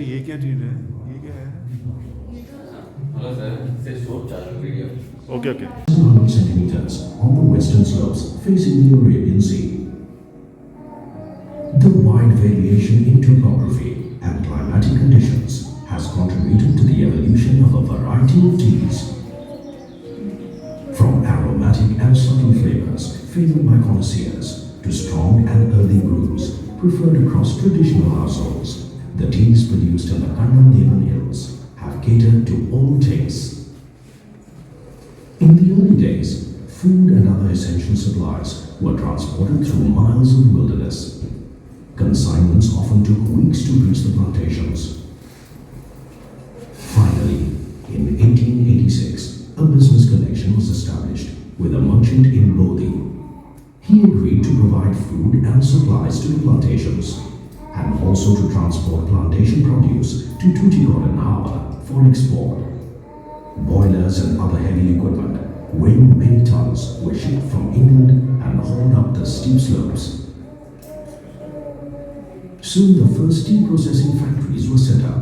ये क्या चीज़ है? ये क्या है? हेलो सर, से शॉर्ट चालू video. Okay okay. 100 centimeters on the western slopes facing the Arabian Sea. The wide variation in topography and climatic conditions has contributed to the evolution of a variety of teas. From aromatic and subtle flavors favored by connoisseurs to strong and earthy brews preferred across traditional households, the teas produced in the Kandan Devan Hills have catered to all tastes. In the early days, food and other essential supplies were transported through miles of wilderness. Consignments often took weeks to reach the plantations. Finally, in 1886, a business connection was established with a merchant in Bodhi. He agreed to provide food and supplies to the plantations and also to transport plantation produce to Tuticorin Harbour for export. Boilers and other heavy equipment weighing many tons were shipped from England and hauled up the steep slopes. Soon the first tea processing factories were set up.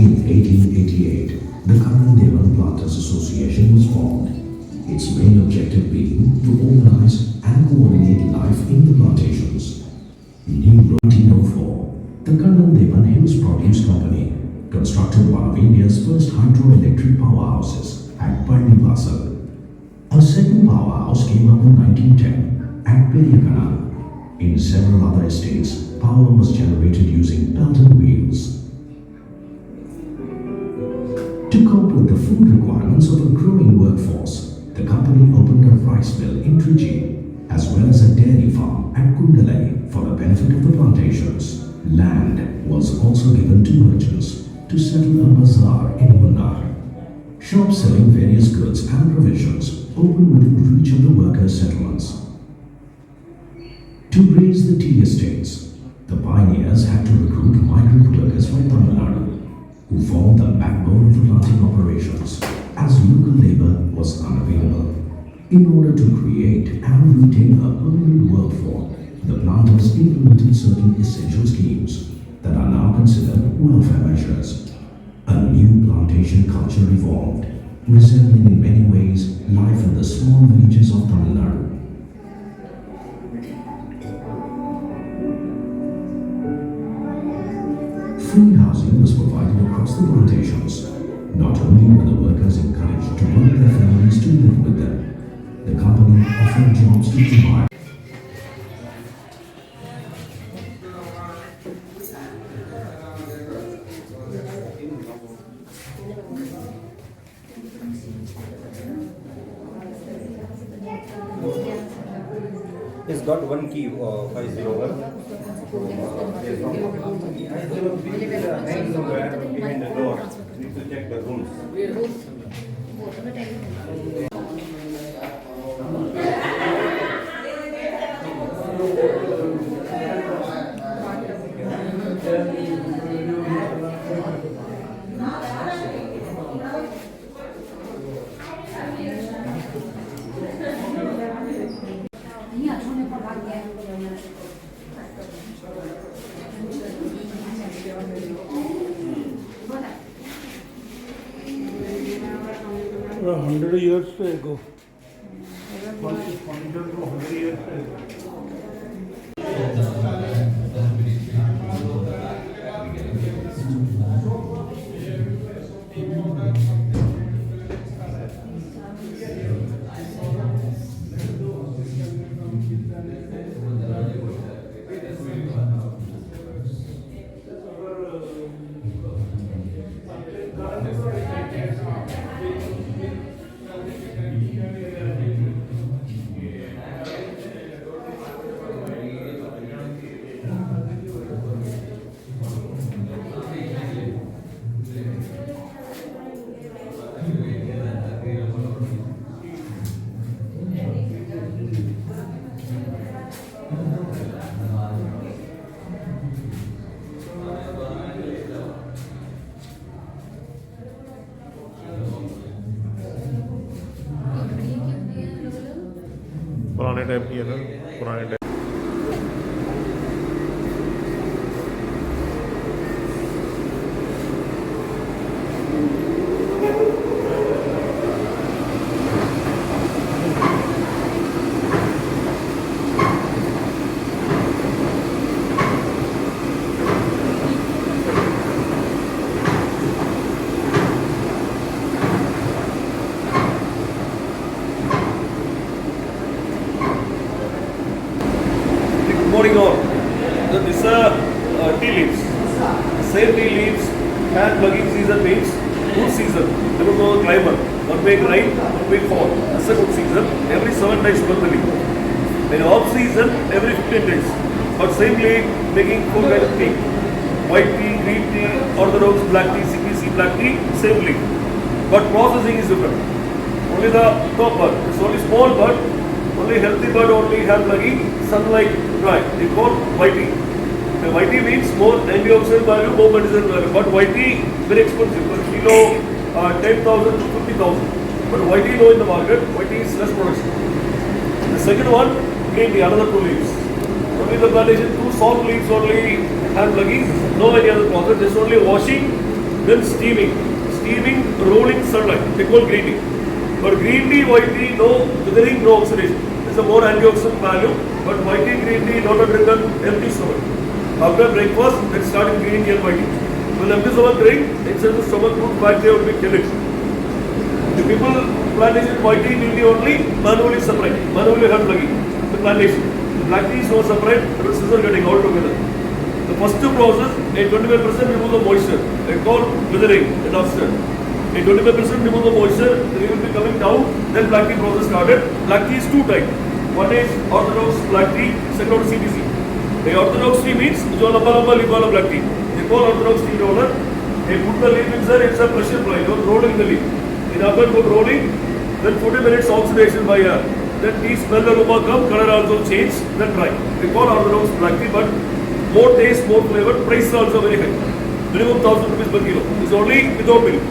In 1888, the Kandan Devan Planters Association was formed, its main objective being to organize and coordinate life in the plantations. In 1904, the Kandan Devan Hills Produce Company constructed one of India's first hydroelectric powerhouses at Parnivasal. A second powerhouse came up in 1910 at Periyakana. In several other estates, power was generated using Pelton wheels. To cope with the food requirements of a growing workforce, the company opened a rice mill in Trichy, as well as a dairy farm at Kundalai for the benefit of the plantations. Land was also given to merchants to settle a bazaar in Munnar. Shops selling various goods and provisions opened within reach of the workers' settlements. To raise the tea estates, the pioneers had to recruit migrant workers from Tamil Nadu, who formed the backbone of the planting operations, as local labor was unavailable. In order to create and retain a permanent workforce, the planters implemented certain essential schemes that are now considered welfare measures. A new plantation culture evolved, resembling in many ways life in the small villages of Tamil Nadu. Free housing was provided across the plantations. Not only were the workers encouraged to bring their families to live with them, the company offered jobs to provide. It's got one key, 501. There's no 503 is hanging somewhere behind the door. Need to check the rooms. Around 100 years ago. 100 years ago. पुराने type की है ना, पुराने type. that these are tea leaves. Same tea leaves, hand plugging season means good season. There was no climber. One week rain, one week fall. That's a good season. Every 7 days monthly. In off season, every 15 days. But samely making full kind of tea. White tea, green tea, orthodox, black tea, CPC, black tea, same leaf. But processing is different. Only the top bird. It's only small bird. Only healthy bird only have plugging sunlight dry. They call white tea. The white tea means more antioxidant value, more medicinal value. But white tea very expensive. Per kilo 10,000 to 50,000. But white tea low in the market. White tea is less production. The second one, green tea, another 2 leaves. Only the plantation 2 soft leaves only have plugging. No any other process. Just only washing, then steaming. Steaming, rolling sunlight. They call green tea. But green tea, white tea, no withering, no oxidation. It's a more antioxidant value. But white tea, green tea, not a drink on empty stomach. After breakfast, let's start with green tea and white tea. When empty stomach drink, inside the stomach root bacteria will be killed. The people plantation white tea, green tea only manually separate. Manually have plugging. The plantation. The black tea is no separate, but scissor getting all together. The first process, a 25% remove the moisture. They call withering and upstairs. A 25% remove the moisture, then it will be coming down, then black tea process started. Black tea is 2 types. One is orthodox black tea, second one CTC. The orthodox tea means jo lamba lamba leaf wala black tea. They call orthodox tea roller. They put the leaf inside, it's a pressure fly, you're rolling the leaf. In after good rolling, then 40 minutes oxidation by air. Then tea smell aroma come, color also change, then dry. They call orthodox black tea, but more taste, more flavor, price is also very high. Minimum 1,000 rupees per kilo. It's only without milk.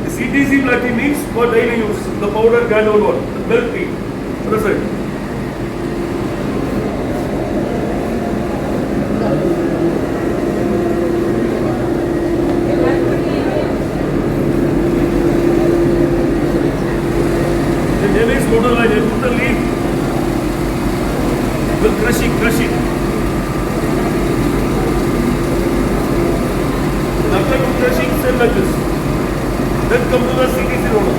The CTC black tea means for daily use, the powder granule one, the milk tea. Understand? The name is total line, they put the leaf, will crushing. After crushing, same like this. Then come to the CTC roller.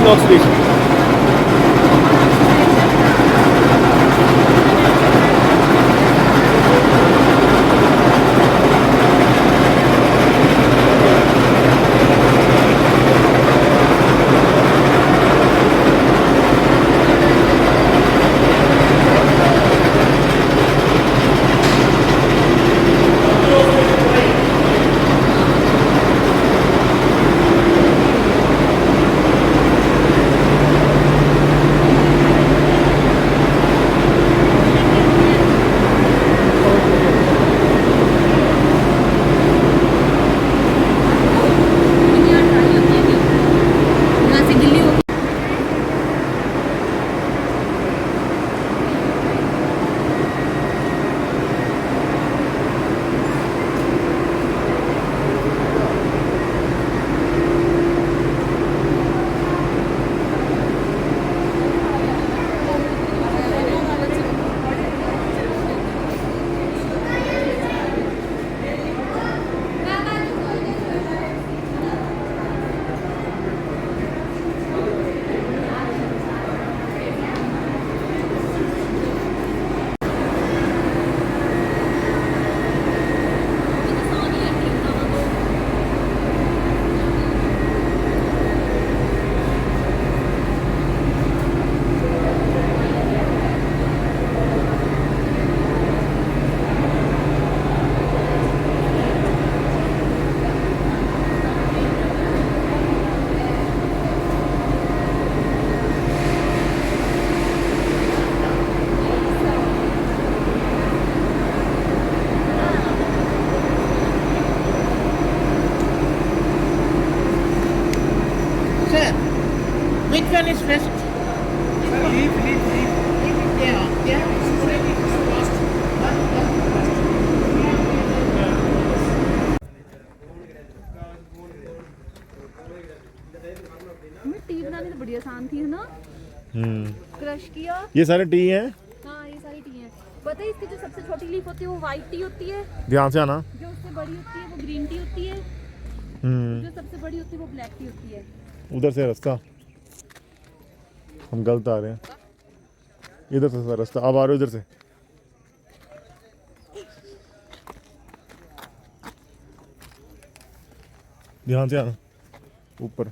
Oxidation. Which one is best? Leaf. Yeah. T बनानी तो बड़ी आसान थी है ना। Crush किया। ये सारे टी हैं। हाँ ये सारी टी हैं। पता है इसकी जो सबसे छोटी लीफ होती है वो वाइट टी होती है। ध्यान से आना। जो उससे बड़ी होती है वो ग्रीन टी होती है। जो सबसे बड़ी होती है वो ब्लैक टी होती है। उधर से रास्ता हम गलत आ रहे हैं। इधर से रास्ता अब आ रहे हो इधर से। ध्यान से आना ऊपर।